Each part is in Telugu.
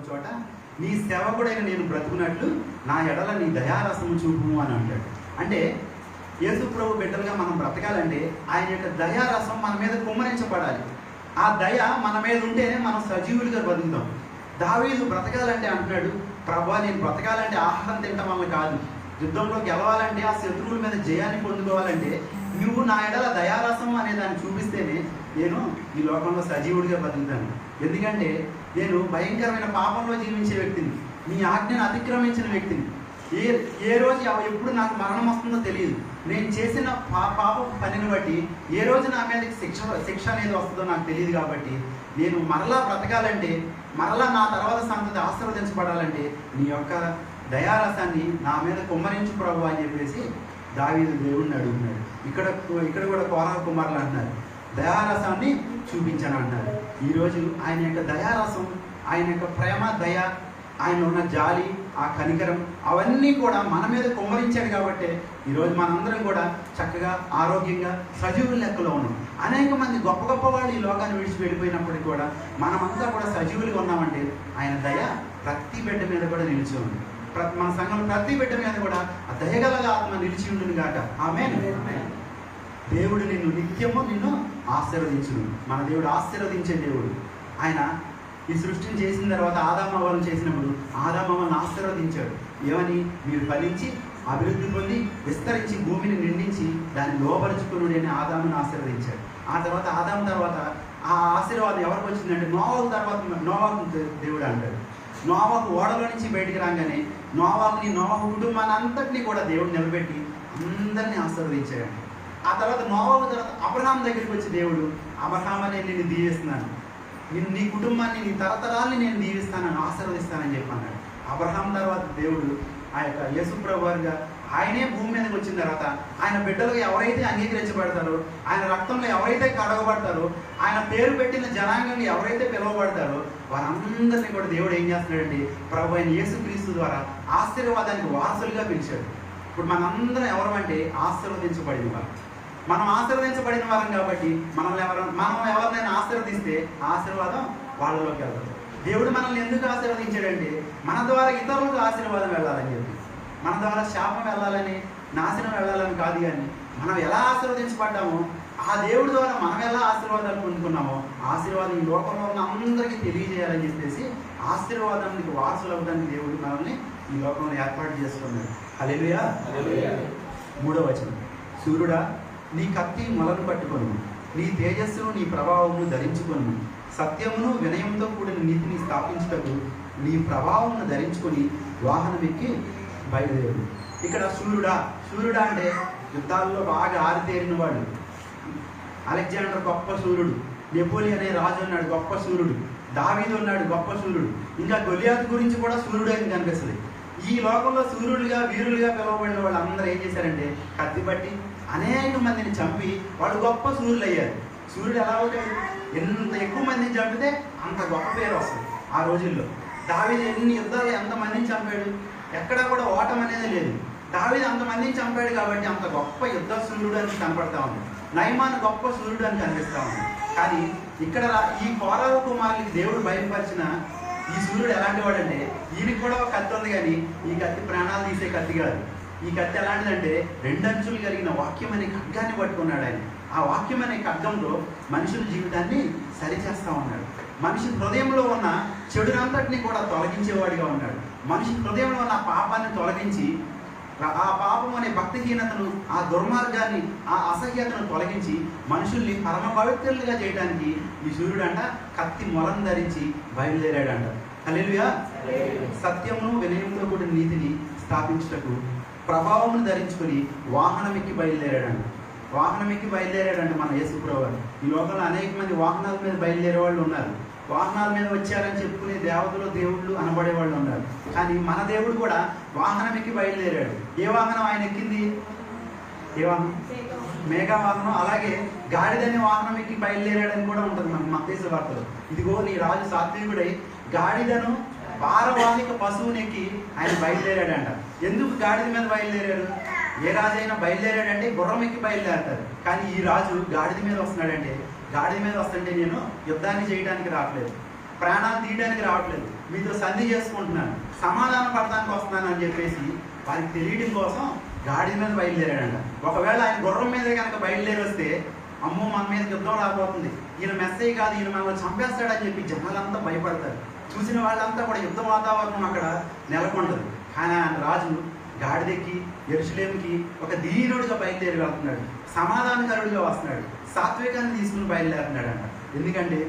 ఒక చోట, నీ సేవకుడైన నేను బ్రతుకున్నట్లు నా ఎడల నీ దయారసము చూపు అని అంటాడు. అంటే యేసు ప్రభు బిడ్డలుగా మనం బ్రతకాలంటే ఆయన యొక్క దయారసం మన మీద కుమ్మరించబడాలి. ఆ దయ మన మీద ఉంటేనే మనం సజీవులుగా బతుకుతాం. దావీదు బ్రతకాలంటే అంటున్నాడు, ప్రభువా నేను బ్రతకాలంటే ఆహారం తినటం వల్ల కాదు, యుద్ధంలో గెలవాలంటే ఆ శత్రువుల మీద జయాన్ని పొందుకోవాలంటే నువ్వు నా ఎడల దయారసం అనే దాన్ని చూపిస్తేనే నేను ఈ లోకంలో సజీవుడిగా బతుకుతాను. ఎందుకంటే నేను భయంకరమైన పాపంలో జీవించే వ్యక్తిని, నీ ఆజ్ఞను అతిక్రమించిన వ్యక్తిని. ఏ రోజు ఎప్పుడు నాకు మరణం వస్తుందో తెలియదు. నేను చేసిన పాప పనిని బట్టి ఏ రోజు నా మీద శిక్ష అనేది వస్తుందో నాకు తెలియదు. కాబట్టి నేను మరలా బ్రతకాలంటే, మరలా నా తర్వాత సంతతి ఆశీర్వదించబడాలంటే నీ యొక్క దయారసాన్ని నా మీద కుమ్మరించు ప్రభు అని చెప్పేసి దావీదు దేవుడిని అడుగుతున్నాడు. ఇక్కడ కూడా కోరహ కుమారులు అంటున్నారు, దయారసాన్ని చూపించాను అంటున్నారు. ఈరోజు ఆయన యొక్క దయారసం, ఆయన యొక్క ప్రేమ, దయ, ఆయన ఉన్న జాలి, ఆ కనికరం అవన్నీ కూడా మన మీద కుమ్మరించాడు. కాబట్టి ఈరోజు మనందరం కూడా చక్కగా ఆరోగ్యంగా సజీవుల లెక్కలో ఉన్నాం. అనేక మంది గొప్ప గొప్ప వాళ్ళు ఈ లోకాన్ని విడిచి వెళ్ళిపోయినప్పటికీ కూడా మనమంతా కూడా సజీవులుగా ఉన్నామంటే ఆయన దయ ప్రతి బిడ్డ మీద కూడా నిలిచి ఉంది. మన సంఘంలో ప్రతి బిడ్డ మీద కూడా ఆ దయగలగా ఆత్మ నిలిచి ఉంటుంది కాక. ఆమేన్. దేవుడు నిన్ను ఆశీర్వదించును. మన దేవుడు ఆశీర్వదించే దేవుడు. ఆయన ఈ సృష్టిని చేసిన తర్వాత ఆదామవ్వలను చేసినప్పుడు ఆదామవ్వలను ఆశీర్వదించాడు. ఏమని? మీరు ఫలించి అభివృద్ధి పొంది విస్తరించి భూమిని నిండించి దాన్ని లోపరుచుకునుడి అని ఆదామును ఆశీర్వదించాడు. ఆ తర్వాత ఆదాము తర్వాత ఆ ఆశీర్వాదం ఎవరికి వచ్చిందంటే నోవాహు తర్వాత నోవాహు దేవుడు అంటాడు. నోవాహు ఓడలో నుంచి బయటికి రాగానే నోవాహు కుటుంబాన్ని అంతటినీ కూడా దేవుడు నిలబెట్టి అందరినీ ఆశీర్వదించాడు. ఆ తర్వాత నోవాహు తర్వాత అబ్రహాం దగ్గరికి వచ్చి దేవుడు, అబ్రహాం అని నిన్ను దీవిస్తున్నాను, నీ కుటుంబాన్ని, నీ తరతరాల్ని నేను దీవిస్తానని ఆశీర్వదిస్తానని చెప్పన్నాడు. అబ్రహాం తర్వాత దేవుడు ఆ యొక్క యేసు ప్రభు వారిగా ఆయనే భూమి మీదకి వచ్చిన తర్వాత ఆయన బిడ్డలుగా ఎవరైతే అంగీకరించబడతారో, ఆయన రక్తంలో ఎవరైతే కడగబడతారో, ఆయన పేరు పెట్టిన జనాంగంగా ఎవరైతే పిలువబడతారో వారందరినీ కూడా దేవుడు ఏం చేస్తున్నాడంటే ప్రభు అయిన యేసుక్రీస్తు ద్వారా ఆశీర్వాదానికి వారసులుగా పిలిచాడు. ఇప్పుడు మనందరం ఎవరమంటే ఆశీర్వదించబడిన వారు. మనం ఆశీర్వదించబడిన వారం కాబట్టి మనం ఎవరినైనా ఆశీర్వదిస్తే ఆశీర్వాదం వాళ్ళలోకి వెళ్తాం. దేవుడు మనల్ని ఎందుకు ఆశీర్వదించాడంటే మన ద్వారా ఇతరులకు ఆశీర్వాదం వెళ్ళాలని చెప్పి, మన ద్వారా శాపం వెళ్ళాలని, నాశనం వెళ్ళాలని కాదు. కానీ మనం ఎలా ఆశీర్వదించబడ్డామో ఆ దేవుడి ద్వారా మనం ఎలా ఆశీర్వాదాలు పొందుకున్నామో ఆశీర్వాదం ఈ లోకంలో ఉన్న అందరికీ తెలియజేయాలని చెప్పేసి ఆశీర్వాదానికి వారసులు అవడానికి దేవుడు మనల్ని ఈ లోకంలో ఏర్పాటు చేసుకున్నాడు. హల్లెలూయా. 3వ వచనం, సూర్యుడా నీ కత్తి మొలను పట్టుకొను, నీ తేజస్సును నీ ప్రభావమును ధరించుకొను, సత్యమును వినయంతో కూడిన నీతిని స్థాపించుటకు నీ ప్రభావమును ధరించుకొని వాహనం ఎక్కి బయలుదేరు. ఇక్కడ సూర్యుడా అంటే యుద్ధాల్లో బాగా ఆరితేరిన వాడు. అలెగ్జాండర్ గొప్ప సూర్యుడు, నెపోలియన్ అనే రాజు ఉన్నాడు గొప్ప సూర్యుడు, దావీదు ఉన్నాడు గొప్ప సూర్యుడు, ఇంకా గొలియాతు గురించి కూడా సూర్యుడు అని కనిపిస్తుంది. ఈ లోకంలో సూర్యులుగా వీరులుగా పిలువబడిన వాళ్ళు అందరూ ఏం చేశారంటే కత్తి పట్టి అనేక మందిని చంపి వాళ్ళు గొప్ప సూర్యులు అయ్యారు. సూర్యుడు ఎలా అవుతాడు? ఎంత ఎక్కువ మందిని చంపితే అంత గొప్ప పేరు వస్తుంది. ఆ రోజుల్లో దావీదు ఎన్ని యుద్ధాలు ఎంతమందిని చంపాడు, ఎక్కడా కూడా ఓటం అనేది లేదు. దావీదు అంతమందిని చంపాడు కాబట్టి అంత గొప్ప యుద్ధ సూర్యుడు అని కనపడతా ఉంది. నయమాన్ గొప్ప సూర్యుడు అని కనిపిస్తూ ఉంది. కానీ ఇక్కడ ఈ కోరహ కుమారులకి దేవుడు బయలుపరిచిన ఈ సూర్యుడు ఎలాంటి వాడంటే ఈయనకి కూడా ఒక కత్తి ఉంది, కానీ ఈ కత్తి ప్రాణాలు తీసే కత్తి కాదు. ఈ కత్తి ఎలాంటిదంటే 2 అంచులు కలిగిన వాక్యం అనే ఖడ్గాన్ని పట్టుకున్నాడు ఆయన. ఆ వాక్యం అనే ఖడ్గంలో మనుషుల జీవితాన్ని సరిచేస్తూ ఉన్నాడు. మనిషి హృదయంలో ఉన్న చెడునంతటిని కూడా తొలగించేవాడిగా ఉన్నాడు. మనిషి హృదయంలో ఉన్న పాపాన్ని తొలగించి ఆ పాపం అనే భక్తిహీనతను, ఆ దుర్మార్గాన్ని, ఆ అసహ్యతను తొలగించి మనుషుల్ని పరమ పవిత్రులుగా చేయడానికి ఈ సూర్యుడంట కత్తి మొలను ధరించి బయలుదేరాడంట. హల్లెలూయా. సత్యమును వినయంతో కూడిన నీతిని స్థాపించుటకు ప్రభావమును ధరించుకొని వాహనం ఎక్కి బయలుదేరాడంట. మన యేసు ప్రభువు. ఈ లోకంలో అనేక మంది వాహనాల మీద బయలుదేరే వాళ్ళు ఉన్నారు. వాహనాల మీద వచ్చారని చెప్పుకునే దేవతలు, దేవుళ్ళు అనబడే వాళ్ళు ఉన్నారు. కానీ మన దేవుడు కూడా వాహనం ఎక్కి బయలుదేరాడు. ఏ వాహనం ఆయన ఎక్కింది? ఏ వాహనం? మేఘా వాహనం. అలాగే గాడిదనే వాహనం ఎక్కి బయలుదేరాడని కూడా ఉంటుంది మనకు మత్తయి వార్తలో. ఇదిగో నీ రాజు సాత్వికుడై గాడిదను భారవాహిక పశువుని ఎక్కి ఆయన బయలుదేరాడంట. ఎందుకు గాడిద మీద బయలుదేరాడు? ఏ రాజు అయినా బయలుదేరాడంటే గుర్రం ఎక్కి బయలుదేరతారు. కానీ ఈ రాజు గాడిద మీద వస్తున్నాడంటే, గాడిద మీద వస్తుంటే నేను యుద్ధాన్ని చేయడానికి రావట్లేదు, ప్రాణాలు తీయడానికి రావట్లేదు, మీతో సంధి చేసుకుంటున్నాను, సమాధానం పడడానికి వస్తున్నాను అని చెప్పేసి వారికి తెలియడం కోసం గాడి మీద బయలుదేరాడంట. ఒకవేళ ఆయన గుర్రం మీద కనుక బయలుదేరి వస్తే అమ్మో మన మీద యుద్ధం రాబోతుంది, ఈయన మెస్సయ్య కాదు, ఈయన మనల్ని చంపేస్తాడని చెప్పి జనాలంతా భయపడతారు. చూసిన వాళ్ళంతా కూడా యుద్ధ వాతావరణం అక్కడ నెలకొంటది. కానీ ఆయన రాజు గాడిదెక్కి యెరూషలేముకి ఒక దీనుడిగా బయలుదేరి వెళ్తున్నాడు, సమాధానకరుడిగా వస్తున్నాడు, సాత్వికాన్ని తీసుకుని బయలుదేరుతున్నాడంట. ఎందుకంటే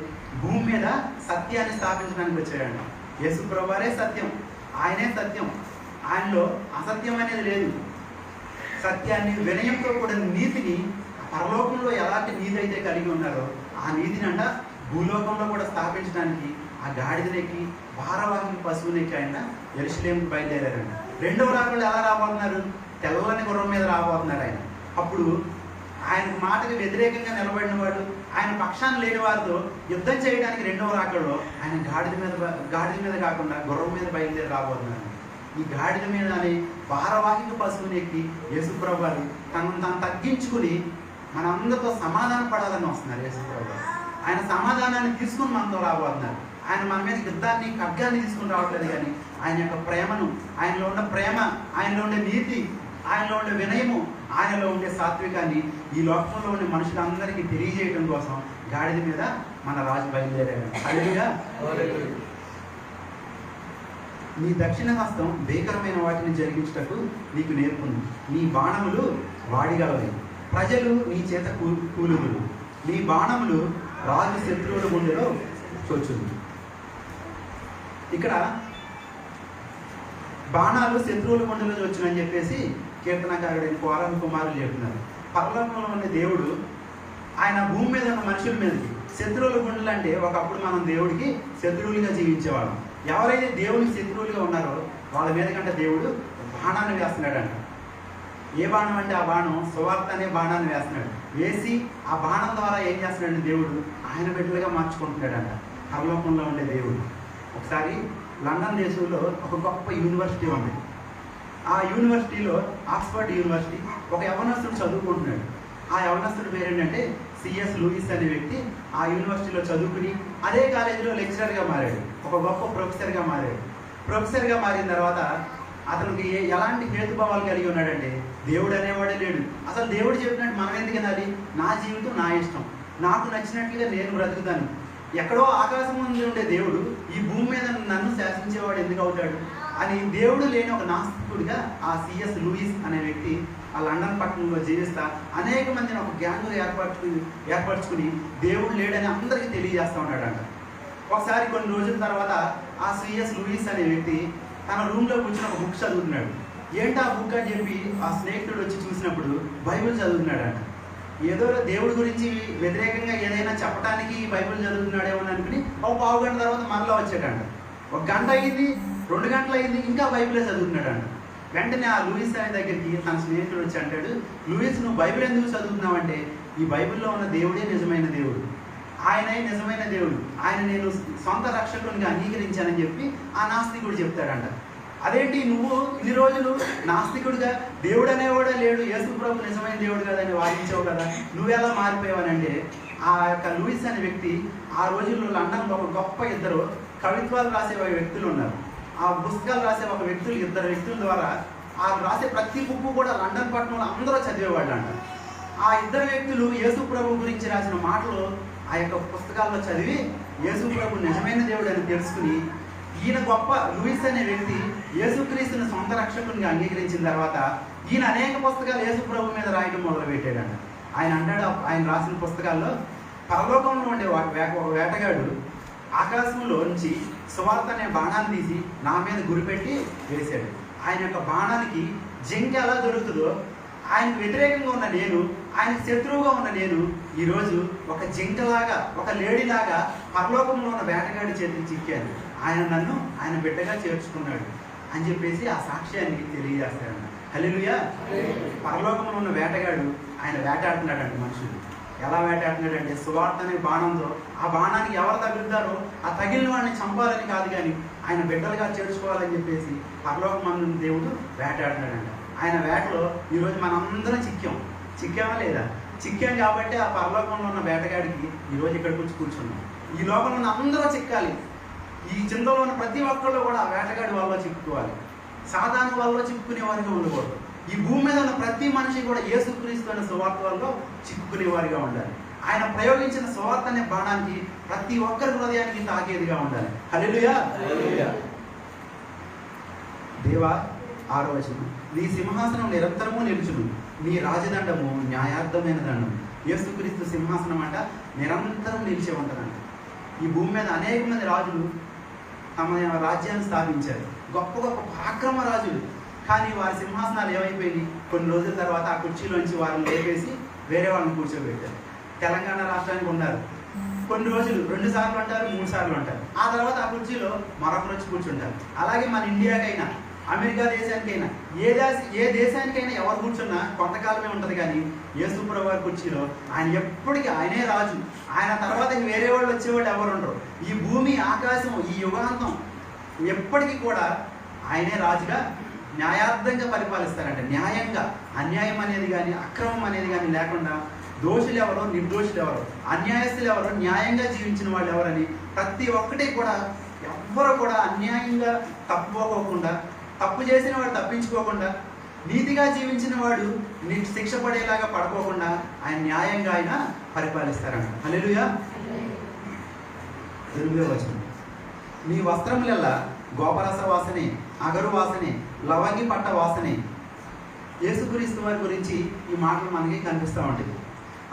భూమి మీద సత్యాన్ని స్థాపించడానికి వచ్చాడంట. యేసు ప్రభువారే సత్యం, ఆయనే సత్యం, ఆయనలో అసత్యం అనేది లేదు. సత్యాన్ని, వినయంతో కూడిన నీతిని, పరలోకంలో ఎలాంటి నీతి అయితే కలిగి ఉన్నారో ఆ నీతిని అంట భూలోకంలో కూడా స్థాపించడానికి ఆ గాడిదనెక్కి భారవాహి పశువునెక్కి ఆయన యెరూషలేముకి బయలుదేరారంట. రెండవ రాకడలో ఎలా రాబోతున్నారు? తెల్లని గుర్రం మీద రాబోతున్నారు ఆయన. అప్పుడు ఆయన మాటకి వ్యతిరేకంగా నిలబడిన వాడు, ఆయన పక్షాన్ని లేని వారితో యుద్ధం చేయడానికి రెండవ రాకడలో ఆయన గాడిద మీద కాకుండా గుర్రం మీద బయలుదేరి రాబోతున్నారు. ఈ గాడిద మీద అనే భారవాహిక పశువుని ఎక్కి యేసుప్రభు వారు తనను తాను తగ్గించుకుని మనందరితో సమాధానం పడాలని వస్తున్నారు. యేసుప్రభు వారు ఆయన సమాధానాన్ని తీసుకుని మనతో రాబోతున్నారు. ఆయన మన మీద యుద్ధాన్ని, ఖడ్గాన్ని తీసుకుని రావట్లేదు, కానీ ఆయన యొక్క ప్రేమను, ఆయనలో ఉన్న ప్రేమ, ఆయనలో ఉండే నీతి, ఆయనలో ఉండే వినయము, ఆయనలో ఉండే సాత్వికాన్ని ఈ లోకంలో ఉండే మనుషులందరికీ తెలియజేయడం కోసం గాడిద మీద మన రాజు బయలుదేరాడు. హల్లెలూయా. నీ దక్షిణ హస్తం భీకరమైన వాటిని జరిగించుటకు నీకు నేర్పుంది, నీ బాణములు వాడిగలవి, ప్రజలు నీ చేత కూలుదురు, నీ బాణములు రాజు శత్రువుల గుండెలో చొచ్చును. ఇక్కడ బాణాలు శత్రువుల గుండెలో చొచ్చునని చెప్పేసి కీర్తనకారుడైన కోరహు కుమారులు చెప్తున్నారు. పరలోకంలో ఉన్న దేవుడు ఆయన భూమి మీద ఉన్న మనుషుల మీదకి శత్రువుల గుండెలు అంటే ఒకప్పుడు మనం దేవుడికి శత్రువులుగా జీవించేవాళ్ళం. ఎవరైతే దేవునికి శత్రువులుగా ఉన్నారో వాళ్ళ మీద కంటే దేవుడు బాణాన్ని వేస్తున్నాడంట. ఏ బాణం అంటే ఆ బాణం సువార్త అనే బాణాన్ని వేస్తున్నాడు. వేసి ఆ బాణం ద్వారా ఏం చేస్తున్నాడు? దేవుడు ఆయన బిడ్డలుగా మార్చుకుంటున్నాడంట పరలోకంలో ఉండే దేవుడు. ఒకసారి లండన్ దేశంలో ఒక గొప్ప యూనివర్సిటీ ఉంది. ఆ యూనివర్సిటీలో ఆక్స్ఫర్డ్ యూనివర్సిటీ ఒక యవనస్తుడు చదువుకుంటున్నాడు. ఆ యవనస్తుడి పేరు ఏంటంటే సిఎస్ లూయిస్ అనే వ్యక్తి ఆ యూనివర్సిటీలో చదువుకుని అదే కాలేజీలో లెక్చరర్గా మారాడు, ఒక గొప్ప ప్రొఫెసర్గా మారాడు. ప్రొఫెసర్గా మారిన తర్వాత అతనికి ఎలాంటి హేతుభావాలు కలిగి ఉన్నాడంటే దేవుడు అనేవాడే లేడు. అసలు దేవుడు చెప్పినట్టు మనం ఎందుకు వినాలి? నా జీవితం నా ఇష్టం, నాకు నచ్చినట్లుగా నేను బ్రతుకుతాను. ఎక్కడో ఆకాశం ముందు ఉండే దేవుడు ఈ భూమి మీద నన్ను శాసించేవాడు ఎందుకు అవుతాడు అని దేవుడు లేని ఒక నాస్తికుడిగా ఆ సిఎస్ లూయిస్ అనే వ్యక్తి ఆ లండన్ పట్టణంలో జీవిస్తా అనేక మందిని ఒక గ్యాంగ్ ఏర్పరచుకుని దేవుడు లేడని అందరికీ తెలియజేస్తూ ఉన్నాడంట. ఒకసారి కొన్ని రోజుల తర్వాత ఆ సిఎస్ లూయిస్ అనే వ్యక్తి తన రూమ్లో కూర్చొని ఒక బుక్ చదువుతున్నాడు. ఏంటి ఆ బుక్ అని చెప్పి ఆ స్నేహితుడు వచ్చి చూసినప్పుడు బైబిల్ చదువుతున్నాడంట. ఏదో దేవుడి గురించి వ్యతిరేకంగా ఏదైనా చెప్పడానికి బైబిల్ చదువుతున్నాడేమో అనుకుని ఒక పావు గంట తర్వాత మరలా వచ్చాడంట. ఒక గంట అయింది, 2 గంటలు అయింది, ఇంకా బైబిలే చదువుతున్నాడంట. వెంటనే ఆ లూయిస్ అనే దగ్గరికి తన స్నేహితుడు వచ్చి అంటాడు, లూయిస్ నువ్వు బైబిల్ ఎందుకు చదువుతున్నావు అంటే ఈ బైబిల్లో ఉన్న దేవుడే నిజమైన దేవుడు, ఆయనే నిజమైన దేవుడు, ఆయన నేను సొంత రక్షకునిగా అంగీకరించానని చెప్పి ఆ నాస్తికుడు చెప్తాడంట. అదేంటి నువ్వు ఇన్ని రోజులు నాస్తికుడిగా దేవుడు అనేవాడే లేడు, యేసు ప్రభు నిజమైన దేవుడు కదని వాదించావు కదా, నువ్వెలా మారిపోయావనంటే ఆ యొక్క లూయిస్ అనే వ్యక్తి ఆ రోజుల్లో లండన్లో ఒక గొప్ప ఇద్దరు కవిత్వాలు రాసే వ్యక్తులు ఉన్నారు. ఆ పుస్తకాలు రాసే ఇద్దరు వ్యక్తుల ద్వారా ఆ రాసే ప్రతి బుక్ కూడా లండన్ పట్టణంలో అందరూ చదివేవాళ్ళు అంట. ఆ ఇద్దరు వ్యక్తులు యేసు ప్రభు గురించి రాసిన మాటలు ఆ యొక్క పుస్తకాల్లో చదివి యేసు ప్రభు నిజమైన దేవుడు అని తెలుసుకుని ఈయన గొప్ప లూయిస్ అనే వ్యక్తి యేసుక్రీస్తుని సొంత రక్షకునిగా అంగీకరించిన తర్వాత ఈయన అనేక పుస్తకాలు యేసు ప్రభు మీద రాయడం మొదలుపెట్టాడంట. ఆయన అంటాడు ఆయన రాసిన పుస్తకాల్లో పరలోకంలో ఉండే ఒక వేటగాడు ఆకాశంలో నుంచి సువార్త అనే బాణాన్ని తీసి నా మీద గురిపెట్టి వేశాడు. ఆయన యొక్క బాణానికి జింక ఎలా దొరుకుతుందో ఆయనకు వ్యతిరేకంగా ఉన్న నేను, ఆయనకు శత్రువుగా ఉన్న నేను ఈరోజు ఒక జింకలాగా, ఒక లేడీలాగా పరలోకంలో ఉన్న వేటగాడి చేతికి చిక్కాను. ఆయన నన్ను ఆయన బిడ్డగా చేర్చుకున్నాడు అని చెప్పేసి ఆ సాక్ష్యాన్ని తెలియజేస్తాడు. హల్లెలూయా. పరలోకంలో ఉన్న వేటగాడు ఆయన వేటాడుతున్నాడండి. మనుషులు ఎలా వేటాడుతున్నాడంటే సువార్త అనే బాణంతో ఆ బాణానికి ఎవరు తగులుతారో ఆ తగిలిన వాడిని చంపాలని కాదు, కానీ ఆయన బిడ్డలుగా చేర్చుకోవాలని చెప్పేసి పరలోకమందున దేవుడు వేటాడుతున్నాడంట. ఆయన వేటలో ఈరోజు మనందరం చిక్కామా లేదా? చిక్కాం కాబట్టి ఆ పరలోకంలో ఉన్న వేటగాడికి ఈరోజు ఇక్కడికి వచ్చి కూర్చున్నాం. ఈ లోకంలో ఉన్న అందరూ చిక్కాలి. ఈ చింతలో ఉన్న ప్రతి ఒక్కళ్ళు కూడా ఆ వేటగాడి వాళ్ళలో చిక్కుకోవాలి, సాధారణ వాళ్ళలో చిక్కుకునే వారిగా ఉండకూడదు. ఈ భూమి మీద ఉన్న ప్రతి మనిషి కూడా యేసుక్రీస్తు అనే సువార్త వల్ల చిక్కుకునే వారిగా ఉండాలి. ఆయన ప్రయోగించిన సువార్త అనే బాణానికి ప్రతి ఒక్కరి హృదయానికి తాకేదిగా ఉండాలి. హల్లెలూయా. దేవా, 6వ వచనం, నీ సింహాసనం నిరంతరము నిలుచును, నీ రాజదండము న్యాయార్థమైన దండము. యేసుక్రీస్తు సింహాసనం అంట నిరంతరం నిలిచే ఉంటుందంట. ఈ భూమి మీద అనేక మంది రాజులు తమ రాజ్యాన్ని స్థాపించారు, గొప్ప గొప్ప పరాక్రమ రాజులు. కానీ వారి సింహాసనాలు ఏమైపోయినాయి? కొన్ని రోజుల తర్వాత ఆ కుర్చీలోంచి వారిని లేపేసి వేరే వాళ్ళని కూర్చోబెట్టారు. తెలంగాణ రాష్ట్రానికి ఉన్నారు, కొన్ని రోజులు 2 సార్లు అంటారు, 3 సార్లు అంటారు. ఆ తర్వాత ఆ కుర్చీలో మరొకరు వచ్చి కూర్చుంటారు. అలాగే మన ఇండియాకైనా, అమెరికా దేశానికైనా, ఏ దేశానికైనా ఎవరు కూర్చున్నా కొంతకాలమే ఉంటుంది. కానీ యేసుప్రభు వారి కుర్చీలో ఆయన ఎప్పటికీ ఆయనే రాజు. ఆయన తర్వాత వేరే వాళ్ళు వచ్చేవాళ్ళు ఎవరు ఉండరు. ఈ భూమి, ఆకాశం, ఈ యుగాంతం ఎప్పటికీ కూడా ఆయనే రాజుగా న్యాయార్థంగా పరిపాలిస్తారంట. న్యాయంగా, అన్యాయం అనేది కానీ అక్రమం అనేది కానీ లేకుండా, దోషులు ఎవరో, నిర్దోషులు ఎవరో, అన్యాయస్తులు ఎవరో, న్యాయంగా జీవించిన వాళ్ళు ఎవరని ప్రతి ఒక్కటి కూడా ఎవ్వరు కూడా అన్యాయంగా తప్పుకోకుండా, తప్పు చేసిన వాడు తప్పించుకోకుండా, నీతిగా జీవించిన వాడు శిక్ష పడేలాగా పడుకోకుండా ఆయన న్యాయంగా ఆయన పరిపాలిస్తారంట. హల్లెలూయా. 8వ వచనం, నీ వస్త్రములెల్లా గోపరస వాసనే, అగరు వాసనే, లవంగి పట్ట వాసనే. యేసుక్రీస్తు వారి గురించి ఈ మాటలు మనకి కనిపిస్తూ ఉంటాయి.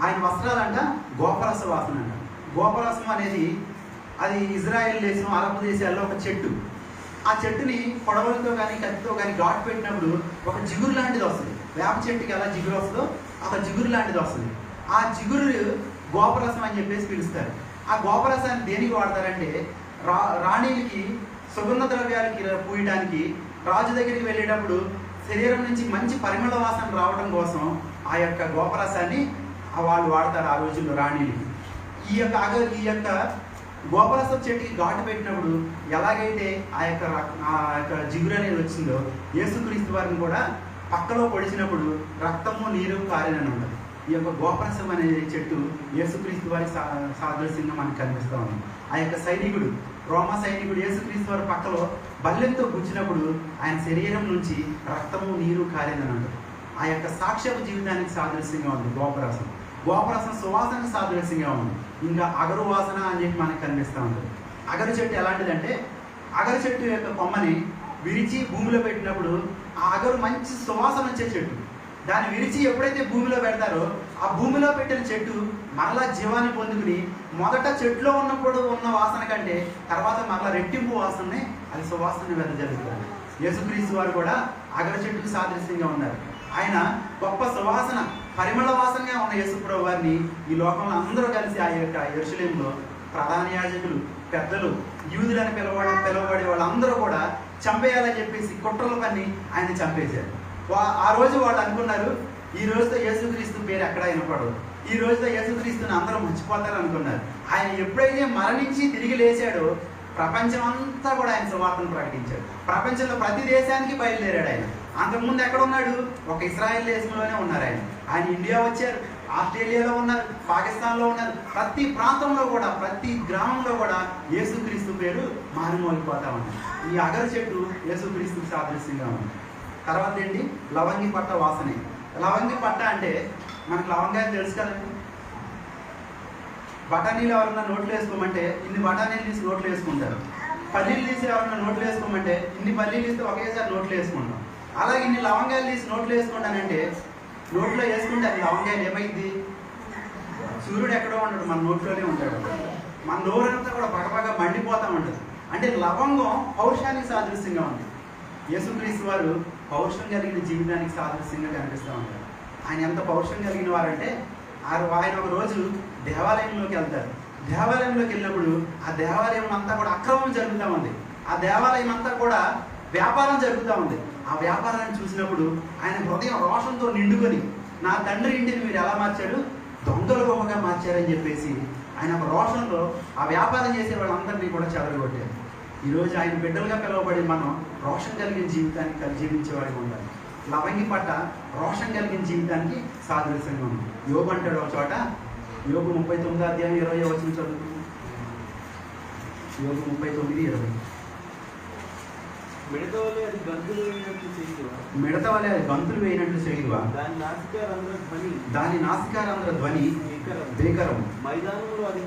ఆయన వస్త్రాలంట గోపరస వాసన అంట. గోపరసం అనేది అది ఇజ్రాయెల్ దేశం, అరబ్ దేశాల్లో ఒక చెట్టు. ఆ చెట్టుని పొడవలతో కానీ కత్తితో కానీ ఘాటు పెట్టినప్పుడు ఒక జిగురు లాంటిది వస్తుంది. వేప చెట్టుకి ఎలా జిగురు వస్తుందో ఒక జిగురు లాంటిది వస్తుంది. ఆ జిగురు గోపరసం అని చెప్పేసి పిలుస్తారు. ఆ గోపరసాన్ని దేనికి వాడతారంటే, రాణిలకి సుగంధ ద్రవ్యాలకి పూయడానికి రాజు దగ్గరికి వెళ్ళేటప్పుడు శరీరం నుంచి మంచి పరిమళ వాసన రావడం కోసం ఆ యొక్క గోపరసాన్ని వాళ్ళు వాడతారు ఆ రోజుల్లో రాణిలకి. ఈ యొక్క గోపరసం చెట్టుకి ఘాటు పెట్టినప్పుడు ఎలాగైతే ఆ యొక్క జిగురు అనేది వచ్చిందో, యేసుక్రీస్తు వారిని కూడా పక్కలో పొడిచినప్పుడు రక్తము నీరు కారేనని ఉండదు. ఈ యొక్క గోపరసం అనే చెట్టు యేసుక్రీస్తు వారి సాదృశ్యంగా మనకు కనిపిస్తూ ఉంది. ఆ యొక్క సైనికుడు, రోమా సైనికుడు యేసుక్రీస్తు వారి పక్కలో బల్లెంతో గుచ్చినప్పుడు ఆయన శరీరం నుంచి రక్తము నీరు కారేనని ఉండదు. ఆ యొక్క సాక్ష్యపు జీవితానికి సాదృశ్యంగా ఉంది గోపరసం. గోపరసం సువాసనకు సాదృశ్యంగా ఉంది. ఇంకా అగరు వాసన అని చెప్పి మనకు కనిపిస్తూ ఉంటుంది. అగరు చెట్టు ఎలాంటిదంటే, అగరు చెట్టు యొక్క కొమ్మని విరిచి భూమిలో పెట్టినప్పుడు ఆ అగరు మంచి సువాసన వచ్చే చెట్టు. దాన్ని విరిచి ఎప్పుడైతే భూమిలో పెడతారో ఆ భూమిలో పెట్టిన చెట్టు మరలా జీవాన్ని పొందుకుని మొదట చెట్టులో ఉన్నప్పుడు ఉన్న వాసన కంటే తర్వాత మరలా రెట్టింపు వాసననే అది సువాసన వెదజల్లుతుంది. యేసుక్రీస్తు వారు కూడా అగరు చెట్టుకు సాదృశ్యంగా ఉన్నారు. ఆయన గొప్ప సువాసన, పరిమళ వాసనగా ఉన్న యేసుప్రభు వారిని ఈ లోకంలో అందరూ కలిసి ఆ యొక్క యెరూషలేములో ప్రధాన యాజకులు, పెద్దలు, యూదులని పిలువబడే వాళ్ళందరూ కూడా చంపేయాలని చెప్పేసి కుట్రలు పన్ని ఆయన చంపేశారు. ఆ రోజు వాళ్ళు అనుకున్నారు, ఈ రోజుతో యేసుక్రీస్తు పేరు ఎక్కడ వినపడదు, ఈ రోజుతో యేసుక్రీస్తుని అందరూ మర్చిపోతారు అనుకున్నారు. ఆయన ఎప్పుడైతే మరణించి తిరిగి లేచాడో ప్రపంచం అంతా కూడా ఆయన సువార్తను ప్రకటించాడు. ప్రపంచంలో ప్రతి దేశానికి బయలుదేరాడు ఆయన. అంతకుముందు ఎక్కడ ఉన్నాడు? ఒక ఇజ్రాయెల్ దేశంలోనే ఉన్నారు ఆయన ఇండియా వచ్చారు, ఆస్ట్రేలియాలో ఉన్నారు, పాకిస్తాన్లో ఉన్నారు. ప్రతి ప్రాంతంలో కూడా, ప్రతి గ్రామంలో కూడా యేసుక్రీస్తు పేరు మారుమోగిపోతా ఉంది. ఈ అగరు చెట్టు యేసుక్రీస్తుకు సాదృశ్యంగా ఉంది. తర్వాత ఏంటి? లవంగి పట్ట వాసనే. లవంగి పట్ట అంటే మనకు లవంగాయలు తెలుసు కదండి. బఠానీలు ఎవరన్నా నోట్లు వేసుకోమంటే ఇన్ని బఠానీలు తీసి నోట్లు వేసుకుంటారు. పల్లీలు తీసి ఎవరన్నా నోట్లు వేసుకోమంటే ఇన్ని పల్లీలు తీస్తే ఒకేసారి నోట్లు వేసుకుంటాం. అలాగే ఇన్ని లవంగాయలు తీసి నోట్లు వేసుకుంటానంటే నోట్లో వేసుకుంటే అది లవంగాయలు ఏమైంది? సూర్యుడు ఎక్కడో ఉంటాడు, మన నోట్లోనే ఉంటాడు. మన నోరంతా కూడా పగపగా మండిపోతూ ఉంటుంది. అంటే లవంగం పౌరుషానికి సాదృశ్యంగా ఉంది. యేసుక్రీస్తు వారు పౌరుషం కలిగిన జీవితానికి సాదృశ్యంగా కనిపిస్తూ ఉంటారు. ఆయన ఎంత పౌరుషం కలిగిన వారంటే ఆయన ఒక రోజు దేవాలయంలోకి వెళ్తారు. దేవాలయంలోకి వెళ్ళినప్పుడు ఆ దేవాలయం అంతా కూడా అక్రమం జరుగుతూ ఉంది. ఆ దేవాలయం అంతా కూడా వ్యాపారం జరుగుతూ ఉంది. ఆ వ్యాపారాన్ని చూసినప్పుడు ఆయన హృదయం రోషంతో నిండుకొని, నా తండ్రి ఇంటిని మీరు ఎలా మార్చాడు? దొంగల బొమ్మగా మార్చారని చెప్పేసి ఆయన ఒక రోషంలో ఆ వ్యాపారం చేసే వాళ్ళందరినీ కూడా చెదరగొట్టారు. ఈరోజు ఆయన బిడ్డలుగా పిలువబడి మనం రోషం కలిగిన జీవితానికి జీవించేవాడిగా ఉండాలి. లవంగి పట్ట రోషం కలిగిన జీవితానికి సాదృశ్యంగా ఉంది. యోబు అంటాడు ఒక చోట, యోబు 39వ అధ్యాయం 20వ వచనం చదువుతుంది. యోగు 39:20. మిడత వలె అది గంతులు వేయినట్లు చేయుదువా? మిడత వలె అది గంతులు వేయినట్లు చేయుదువా? దాని నాసికారంధ్ర ధ్వని భీకరం. మైదానంలో అది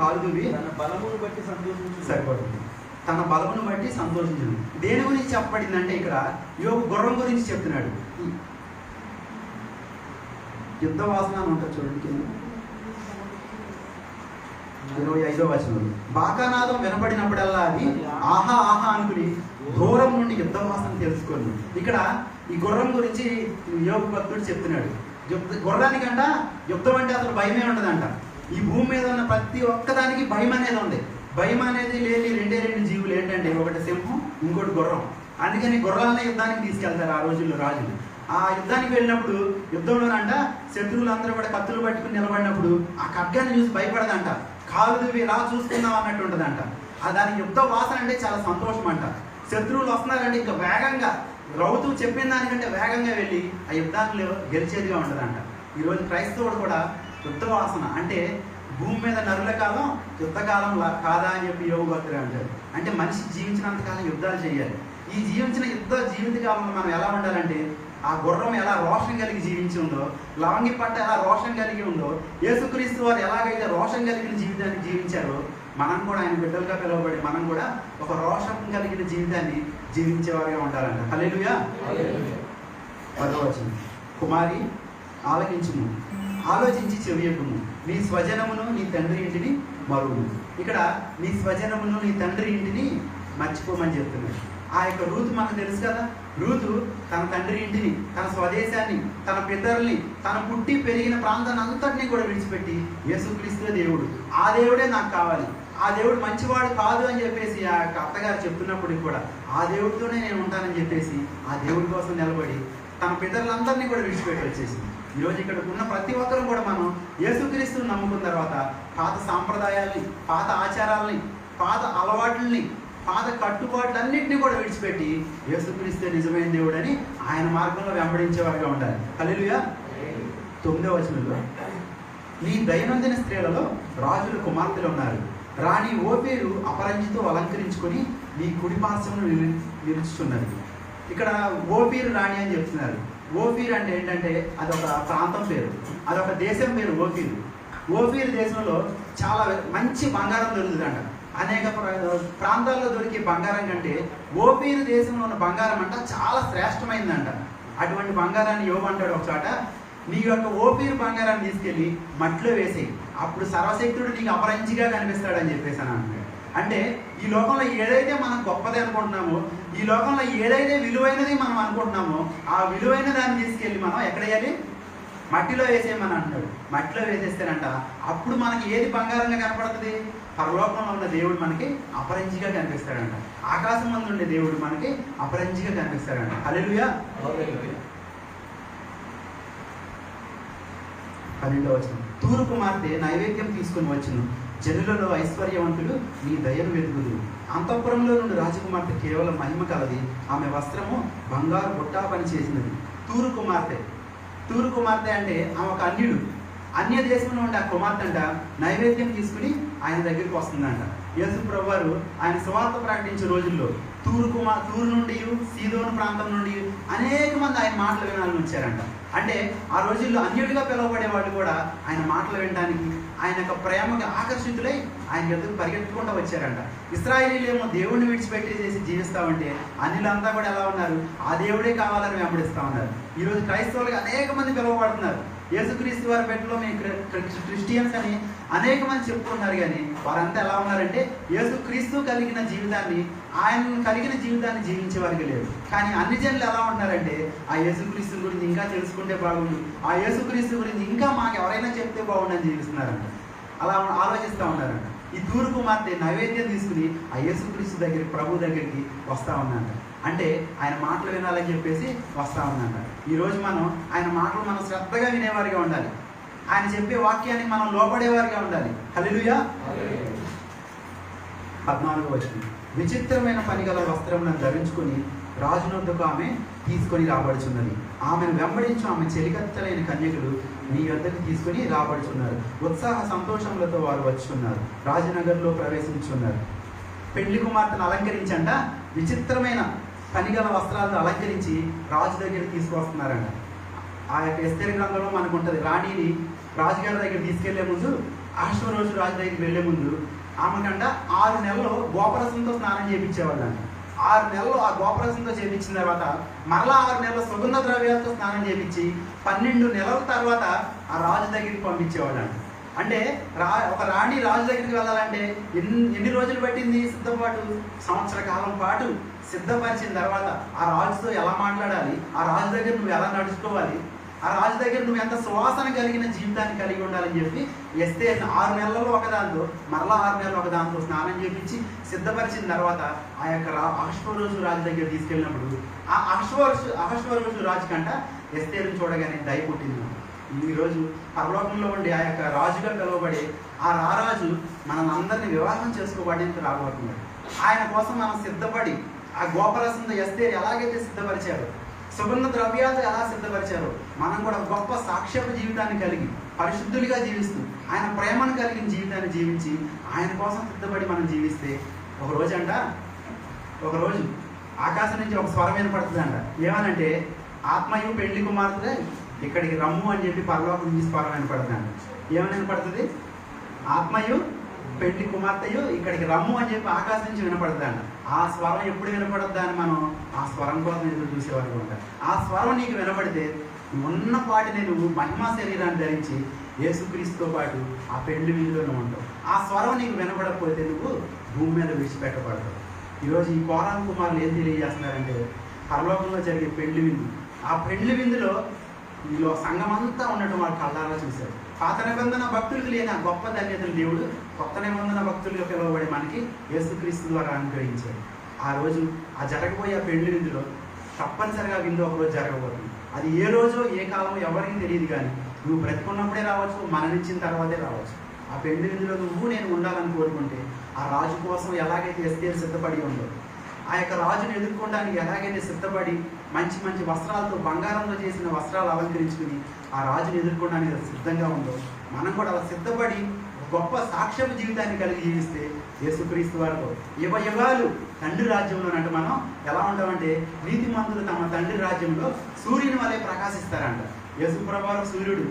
కాలు దువ్వి తన బలమును బట్టి సంతోషించు. సరిపడుతుంది. తన బలమును బట్టి సంతోషించను. దేని గురించి చెప్పబడిందంటే ఇక్కడ యోగు గుర్రం గురించి చెప్తున్నాడు. యుద్ధ వాసన అని ఉంటుంది చూడండి, 25వ వచనం. బాకానాదం వినపడినప్పుడల్లా అది ఆహా ఆహా అనుకుని దూరం నుండి యుద్ధ వాసన తెలుసుకోండి. ఇక్కడ ఈ గుర్రం గురించి యోగు భక్తుడు చెప్తున్నాడు. గుర్రానికంట యుద్ధం అంటే అసలు భయమే ఉండదంట. ఈ భూమి మీద ఉన్న ప్రతి ఒక్కదానికి భయం అనేది ఉంది. భయం అనేది లేని రెండు జీవులు ఏంటంటే, ఒకటి సింహం, ఇంకోటి గుర్రం. అందుకని గుర్రాలనే యుద్ధానికి తీసుకెళ్తారు ఆ రోజుల్లో రాజులు. ఆ యుద్ధానికి వెళ్ళినప్పుడు యుద్ధంలోనంట శత్రువులందరూ కూడా కత్తులు పట్టుకుని నిలబడినప్పుడు ఆ ఖడ్గాన్ని చూసి భయపడదంట. కాలు దువ్వి ఇలా చూసుకుందాం అన్నట్టు ఉంటుందంట. దాని యుద్ధ వాసన అంటే చాలా సంతోషం అంట. శత్రువులు వస్తున్నారంటే ఇంకా వేగంగా రౌతు చెప్పిన దానికంటే వేగంగా వెళ్ళి ఆ యుద్ధాన్ని గెలిచేదిగా ఉంటుందంట. ఈరోజు క్రైస్తవుడు కూడా యుద్ధ వాసన అంటే భూమి మీద నరుల కాలం యుద్ధకాలం కాదా అని చెప్పి యోగు భక్తుడు అంటారు. అంటే మనిషి జీవించినంతకాలం యుద్ధాలు చేయాలి. ఈ జీవించిన జీవిత కాలంలో మనం ఎలా ఉండాలంటే, ఆ గుర్రం ఎలా రోషం కలిగి జీవించి ఉందో, లవంగి పట్ట ఎలా రోషం కలిగి ఉందో, యేసుక్రీస్తు వారు ఎలాగైతే రోషం కలిగిన జీవితాన్ని జీవించారో, మనం కూడా ఆయన బిడ్డలుగా పిలువబడి మనం కూడా ఒక రోషం కలిగిన జీవితాన్ని జీవించేవారుగా ఉండాలంట. హల్లెలూయా. 10వ వచనం. కుమారి ఆలకించుము, ఆలోచించి చెవియకుము, నీ స్వజనమును నీ తండ్రి ఇంటిని మరువు. ఇక్కడ నీ స్వజనమును నీ తండ్రి ఇంటిని మర్చిపోమని చెప్తున్నాడు. ఆ యొక్క రూతు మనకు తెలుసు కదా. రూతు తన తండ్రి ఇంటిని, తన స్వదేశాన్ని, తన పితరుల్ని, తన పుట్టి పెరిగిన ప్రాంతాన్ని అంతటినీ కూడా విడిచిపెట్టి యేసుక్రీస్తు దేవుడు, ఆ దేవుడే నాకు కావాలి, ఆ దేవుడు మంచివాడు కాదు అని చెప్పేసి ఆ యొక్క అత్తగారు చెప్తున్నప్పటికి కూడా ఆ దేవుడితోనే నేను ఉంటానని చెప్పేసి ఆ దేవుడి కోసం నిలబడి తన పితరులందరినీ కూడా విడిచిపెట్టి వచ్చేసింది. ఈరోజు ఇక్కడ ఉన్న ప్రతి ఒక్కరూ కూడా మనం యేసుక్రీస్తుని నమ్ముకున్న తర్వాత పాత సాంప్రదాయాల్ని, పాత ఆచారాలని, పాత అలవాట్లని, పాత కట్టుబాట్లన్నింటినీ కూడా విడిచిపెట్టి యేసుక్రీస్తు నిజమైన దేవుడని ఆయన మార్గంలో వెంబడించేవారుగా ఉండాలి. హల్లెలూయా. 9వ వచనంలో, నీ దైనందిన స్త్రీలలో రాజుల కుమార్తెలు ఉన్నారు. రాణి ఓపీరు అపరంజితో అలంకరించుకొని నీ కుడి పార్శ్వమును నిలుచుతున్నది. ఇక్కడ ఓపీరు రాణి అని చెప్తున్నారు. ఓపీర్ అంటే ఏంటంటే అదొక ప్రాంతం పేరు, అదొక దేశం పేరు. ఓపీర్ దేశంలో చాలా మంచి బంగారం దొరుకుతుందంట. అనేక ప్రాంతాల్లో దొరికే బంగారం కంటే ఓపీర్ దేశంలో ఉన్న బంగారం అంట చాలా శ్రేష్టమైందంట. అటువంటి బంగారాన్ని యోగు అంటాడు ఒకచోట, నీ యొక్క ఓపీర్ బంగారాన్ని తీసుకెళ్ళి మట్టిలో వేసేయి, అప్పుడు సర్వశక్తుడు నీకు అపరంజిగా కనిపిస్తాడని చెప్పేసి అని అంటున్నాడు. అంటే ఈ లోకంలో ఏదైతే మనం గొప్పది అనుకుంటున్నామో, ఈ లోకంలో ఏదైతే విలువైనది మనం అనుకుంటున్నామో, ఆ విలువైన దాన్ని తీసుకెళ్ళి మనం ఎక్కడ వేయాలి? మట్టిలో వేసేయమని అంటున్నాడు. మట్టిలో వేసేస్తేనంట అప్పుడు మనకి ఏది బంగారంగా కనపడుతుంది? పరలోకంలో ఉన్న దేవుడు మనకి అపరంజిగా కనిపిస్తాడంట. ఆకాశం మందు ఉండే దేవుడు మనకి అపరంజిగా కనిపిస్తాడంట. హల్లెలూయా. 12వ వచనం. తూరు కుమార్తె నైవేద్యం తీసుకుని వచ్చును, జనులలో ఐశ్వర్యవంతులు నీ దయను వెతుకుదు. అంతఃపురంలో నుండి రాజకుమార్తె కేవలం మహిమ కలది, ఆమె వస్త్రము బంగారు బుట్టా పని చేసినది. తూరు కుమార్తె అంటే ఆమె ఒక అన్య దేశంలో ఉండే ఆ కుమార్తె అంట నైవేద్యం తీసుకుని ఆయన దగ్గరికి వస్తుందంట. యేసు ప్రభువారు ఆయన సువార్త ప్రకటించే రోజుల్లో తూరు నుండి, సీదోను ప్రాంతం నుండి అనేక మంది ఆయన మాటలు వినాలని వచ్చారంట. అంటే ఆ రోజుల్లో అన్యుడిగా పిలువబడే వాళ్ళు కూడా ఆయన మాటలు వినడానికి, ఆయన యొక్క ప్రేమకి ఆకర్షితులై ఆయన ఎదురు పరిగెత్తుకుంటూ వచ్చారంట. ఇశ్రాయేలీలేమో దేవుడిని విడిచిపెట్టేసి జీవిస్తూ ఉంటే అన్యులంతా కూడా ఎలా ఉన్నారు? ఆ దేవుడే కావాలని వెంబడిస్తూ ఉన్నారు. ఈరోజు క్రైస్తవులుగా అనేక మంది పిలువబడుతున్నారు. యేసుక్రీస్తు వారి బిడ్డలో మేము క్రిస్టియన్స్ అని అనేక మంది చెప్పుకున్నారు. కానీ వారంతా ఎలా ఉన్నారంటే యేసుక్రీస్తు కలిగిన జీవితాన్ని, ఆయన కలిగిన జీవితాన్ని జీవించేవారికి లేదు. కానీ అన్ని జనులు ఎలా ఉంటున్నారంటే ఆ యేసుక్రీస్తు గురించి ఇంకా తెలుసుకుంటే బాగుండు, ఆ యేసుక్రీస్తు గురించి ఇంకా మాకు ఎవరైనా చెప్తే బాగుండని జీవిస్తున్నారంట. అలా ఆలోచిస్తూ ఉన్నారంట. ఈ తూరు కుమార్తె నైవేద్యం తీసుకుని ఆ యేసుక్రీస్తు దగ్గరికి, ప్రభు దగ్గరికి వస్తూ ఉందంట. అంటే ఆయన మాటలు వినాలని చెప్పేసి వస్తూ ఉందంట. ఈరోజు మనం ఆయన మాటలు మనం శ్రద్ధగా వినేవారిగా ఉండాలి. ఆయన చెప్పే వాక్యానికి మనం లోపడేవారిగా ఉండాలి. హల్లెలూయా. 14వ వచనం. విచిత్రమైన పని గల వస్త్రములను ధరించుకుని రాజునొద్దకు ఆమె తీసుకొని రాబడుచున్నది. ఆమెను వెంబడించు ఆమె చెలికత్తలైన కన్యకులు నీ యొద్దకు తీసుకొని రాబడుచున్నారు. ఉత్సాహ సంతోషములతో వారు వచ్చున్నారు, రాజనగర్లో ప్రవేశించున్నారు. పెళ్లి కుమార్తెను అలంకరించంట విచిత్రమైన పనిగల వస్త్రాలను అలంకరించి రాజు దగ్గర తీసుకొస్తున్నారంట. ఆ యొక్క ఎస్తేరు గ్రంథంలో మనకు ఉంటుంది. రాణిని రాజుగారి దగ్గర తీసుకెళ్లే ముందు, అహష్వేరోషు రాజు దగ్గరికి వెళ్లే ముందు ఆమెకంట 6 నెలలు గోపరసంతో స్నానం చేయించేవాళ్ళంట. 6 నెలలు ఆ గోపరసంతో చేయించిన తర్వాత మరలా 6 నెలలు సుగంధ ద్రవ్యాలతో స్నానం చేయించి 12 నెలల తర్వాత ఆ రాజు దగ్గరికి పంపించేవాళ్ళంట. అంటే ఒక రాణి రాజు దగ్గరికి వెళ్ళాలంటే ఎన్ని రోజులు పట్టింది సిద్ధపాటు? సంవత్సర కాలం పాటు సిద్ధపరిచిన తర్వాత ఆ రాజుతో ఎలా మాట్లాడాలి, ఆ రాజు దగ్గర నువ్వు ఎలా నడుచుకోవాలి, ఆ రాజు దగ్గర నువ్వు ఎంత సువాసన కలిగిన జీవితాన్ని కలిగి ఉండాలని చెప్పి ఎస్తేరు 6 నెలల్లో ఒకదాంతో మరలా 6 నెలలు ఒకదాంతో స్నానం చేయించి సిద్ధపరిచిన తర్వాత ఆ యొక్క అహష్వేరోషు రాజు దగ్గర తీసుకెళ్ళినప్పుడు ఆ అహష్వేరోషు రాజు కంట ఎస్తేరుని చూడగానే దయ పుట్టింది. ఈరోజు పరలోకంలో ఉండి ఆ యొక్క రాజుగా పిలువబడే ఆ రారాజు మనందరినీ వివాహం చేసుకోబడేందుకు రాబోతున్నాడు. ఆయన కోసం మనం సిద్ధపడి ఆ గోపరసంతో ఎస్తేరు ఎలాగైతే సిద్ధపరిచారో, సుగంధ ద్రవ్యాలతో ఎలా సిద్ధపరిచారో, మనం కూడా గొప్ప సాక్ష్యపు జీవితాన్ని కలిగి పరిశుద్ధులుగా జీవిస్తూ ఆయన ప్రేమను కలిగిన జీవితాన్ని జీవించి ఆయన కోసం సిద్ధపడి మనం జీవిస్తే ఒకరోజు ఆకాశం నుంచి ఒక స్వరం వినపడుతుందంట. ఏమనంటే, ఆత్మయు పెళ్లి కుమార్తె ఇక్కడికి రమ్ము అని చెప్పి పరలోకం నుంచి స్వరం వినపడుతుందంట. ఏమని వినపడుతుంది? ఆత్మయు పెళ్లి కుమార్తెయు ఇక్కడికి రమ్ము అని చెప్పి ఆకాశం నుంచి వినపడుతుందంట. ఆ స్వరం ఎప్పుడు వినపడద్దా అని మనం ఆ స్వరం కోసం ఎదురు చూసేవాళ్ళు ఉంటారు. ఆ స్వరం నీకు వినపడితే ఉన్నపాటిని నువ్వు మహిమా శరీరాన్ని ధరించి యేసుక్రీస్తుతో పాటు ఆ పెళ్లి విందులోనే ఉంటావు. ఆ స్వరం నీకు వినపడకపోతే నువ్వు భూమి మీద విడిచిపెట్టబడతావు. ఈరోజు ఈ కోరాను కుమారులు ఏం తెలియజేస్తున్నారంటే, పరలోకంలో జరిగే పెళ్లి విందు, ఆ పెళ్లి విందులో వీళ్ళు సంఘమంతా ఉండటం వాళ్ళు కళ్ళారా చూశారు. పాత నిబంధన భక్తులకు లేని ఆ గొప్ప ధన్యతలు దేవుడు కొత్త నిబంధన భక్తులుగా పిలువబడి మనకి యేసుక్రీస్తు ద్వారా అనుగ్రహించాడు. ఆ రోజు ఆ జరగబోయే ఆ పెళ్లి విందులో తప్పనిసరిగా విందు ఒకరోజు జరగబోతుంది. అది ఏ రోజో ఏ కాలమో ఎవరికి తెలియదు, కానీ నువ్వు బ్రతికున్నప్పుడే రావచ్చు, మరణించిన తర్వాతే రావచ్చు. ఆ పెళ్లి విందులో నువ్వు నేను ఉండాలని కోరుకుంటే ఆ రాజు కోసం ఎలాగైతే ఎస్తేరు సిద్ధపడి ఉందో, ఆ యొక్క రాజును ఎదుర్కోవడానికి ఎలాగైతే సిద్ధపడి మంచి మంచి వస్త్రాలతో, బంగారంతో చేసిన వస్త్రాలు అలంకరించుకుని ఆ రాజును ఎదుర్కోవడానికి సిద్ధంగా ఉందో, మనం కూడా అలా సిద్ధపడి గొప్ప సాక్ష్యపు జీవితాన్ని కలిగి జీవిస్తే యేసుక్రీస్తు వారితో యుగాలు తండ్రి రాజ్యంలో అంటే మనం ఎలా ఉంటామంటే, నీతిమంతులు తమ తండ్రి రాజ్యంలో సూర్యుని వలె ప్రకాశిస్తారంట. యేసుప్రభువు సూర్యుడు,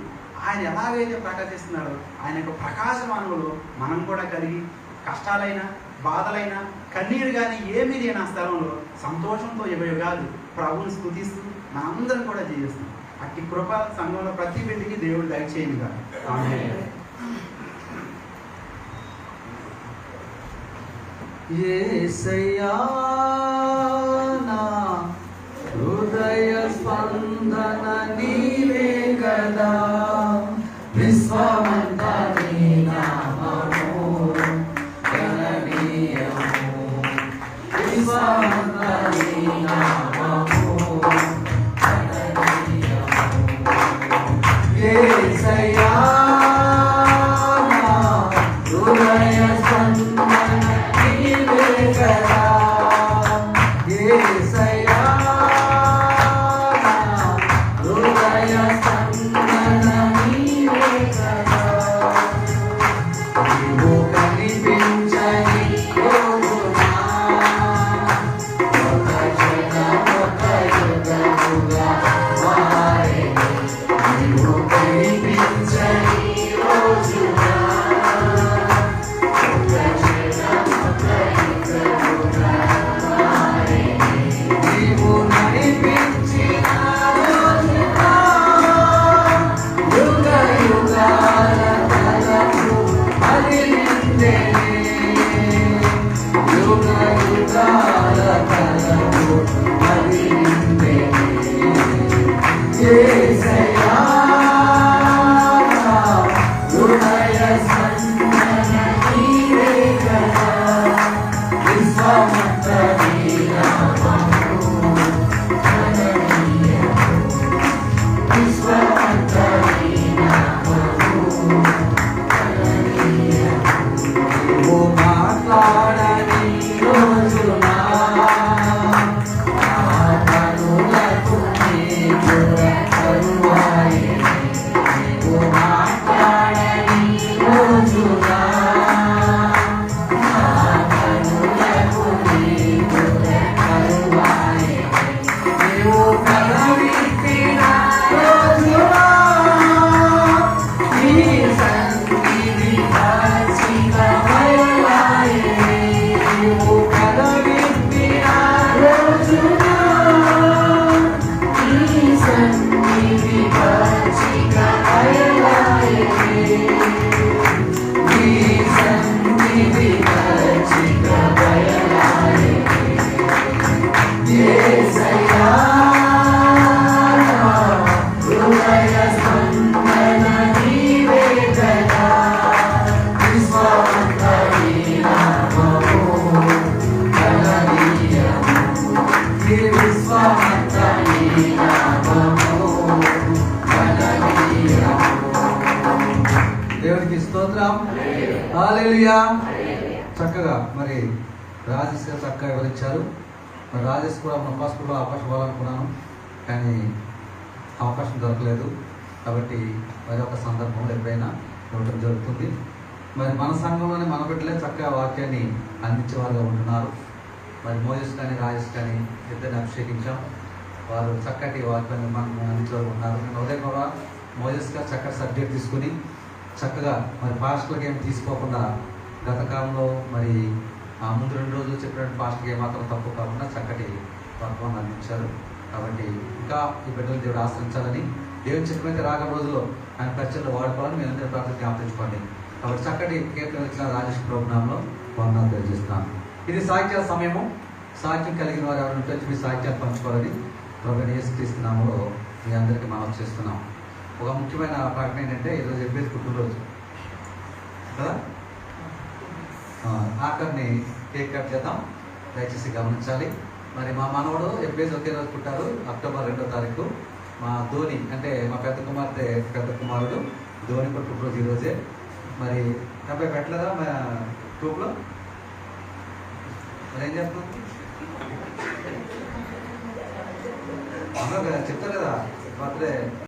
ఆయన ఎలాగైతే ప్రకాశిస్తున్నాడో ఆయన యొక్క ప్రకాశమానంలో మనం కూడా కలిగి కష్టాలైనా బాధలైనా కన్నీరు కానీ ఏమీ లేని ఆ స్థలంలో సంతోషంతో యుగాలు ప్రభువుని స్తుతిస్తూ మనందరం కూడా జీవిస్తాం. అట్టి కృప సంఘంలో ప్రతి బిడ్డకి దేవుడు దయచేయనుగా. ఆమేన్. యేసయ్యా నా హృదయ స్పందన నీవే కదా, విశ్వమంతా నీ నామము గణనీయము, విశ్వమంతా నీ నామము గణనీయము. యేసయ్యా నా హృదయ స్పందన నీవే కదా, యేసయ్యా నా హృదయ స్పందన నీవే కదా. నీవు కనిపించని రోజునా ఒక క్షణం ఒక యుగముగా మారెను. నీవు కనిపించని రోజునా ఒక క్షణం ఒక యుగముగా మారెను. నీవు నడిపించిన రోజునా యుగ యుగాల తలపు మదిలిందెనే, యుగ యుగాల తలపు మదిలిందెనే. యేసయ్యా నా హృదయ స్పందన నీవే కదా, విశ్వమంతా నీ నామము గణనీయము, విశ్వమంతా నీ నామము గణనీయము. నీవు మాట్లాడని రోజు దేవుడికి స్తోత్రం. హల్లెలూయా. చక్కగా మరి రాజేష్ గారు చక్కగా వివరించారు. మరి రాజేష్ కూడా మన హాస్పిటల్లో అవకాశం ఇవ్వాలనుకున్నాను, కానీ అవకాశం దొరకలేదు. కాబట్టి మరి ఒక సందర్భంలో ఎప్పుడైనా ఇవ్వటం జరుగుతుంది. మరి మన సంఘంలోనే మన బిడ్డలే చక్కగా వాక్యాన్ని అందించేవారుగా ఉంటున్నారు. మరి మోజెస్ కానీ రాజేష్ కానీ ఇద్దరిని అభిషేకించాం. వారు చక్కటి వాక్యాన్ని మనకు అందించేవారు ఉన్నారు. నేను ఉదయం కూడా మోజెస్ గారు చక్కటి సబ్జెక్ట్ తీసుకుని చక్కగా మరి పాస్టర్లకి ఏమి తీసుకోకుండా గత కాలంలో మరి ముందు 2 రోజులు చెప్పినట్టు పాస్టర్కి ఏమాత్రం తప్పు కాకుండా చక్కటి వర్తమానం అందించారు. కాబట్టి ఇంకా ఈ బిడ్డలు దేవుడు ఆశ్రయించాలని, దేవుని చిత్తమైతే రాగల రోజుల్లో ఆయన పరిచయంలో వాడుకోవాలని మీ అందరూ ప్రార్థన జ్ఞాపకించుకోండి. కాబట్టి చక్కటి కీర్తన ఇచ్చిన రాజేష్ ప్రోగ్రాంలో వందనాలు తెలియజేస్తున్నాను. ఇది సాహిత్య సమయము. సాహిత్యం కలిగిన వారు ఎవరి నుంచి మీ సాహిత్యాన్ని పంచుకోవాలని ప్రభువైన యేసుక్రీస్తు నామములో మీ అందరికీ మనం చేస్తున్నాం. ఒక ముఖ్యమైన ప్రకటన ఏంటంటే ఈరోజు ఎబ్బేసి పుట్టినరోజు కదా. ఆఖరిని కేక్ కట్ చేద్దాం, దయచేసి గమనించాలి. మరి మా మనవడు ఎబ్బేసి ఒకే రోజు పుట్టారు, అక్టోబర్ 2వ తారీఖు. మా ధోని అంటే మా పెద్ద కుమారుడు ధోని కూడా పుట్టినరోజు ఈరోజే. మరి అబ్బాయి పెట్టలేదా మా గ్రూప్లో? మరి ఏం చేస్తాం? చెప్తారు కదా బర్త్డే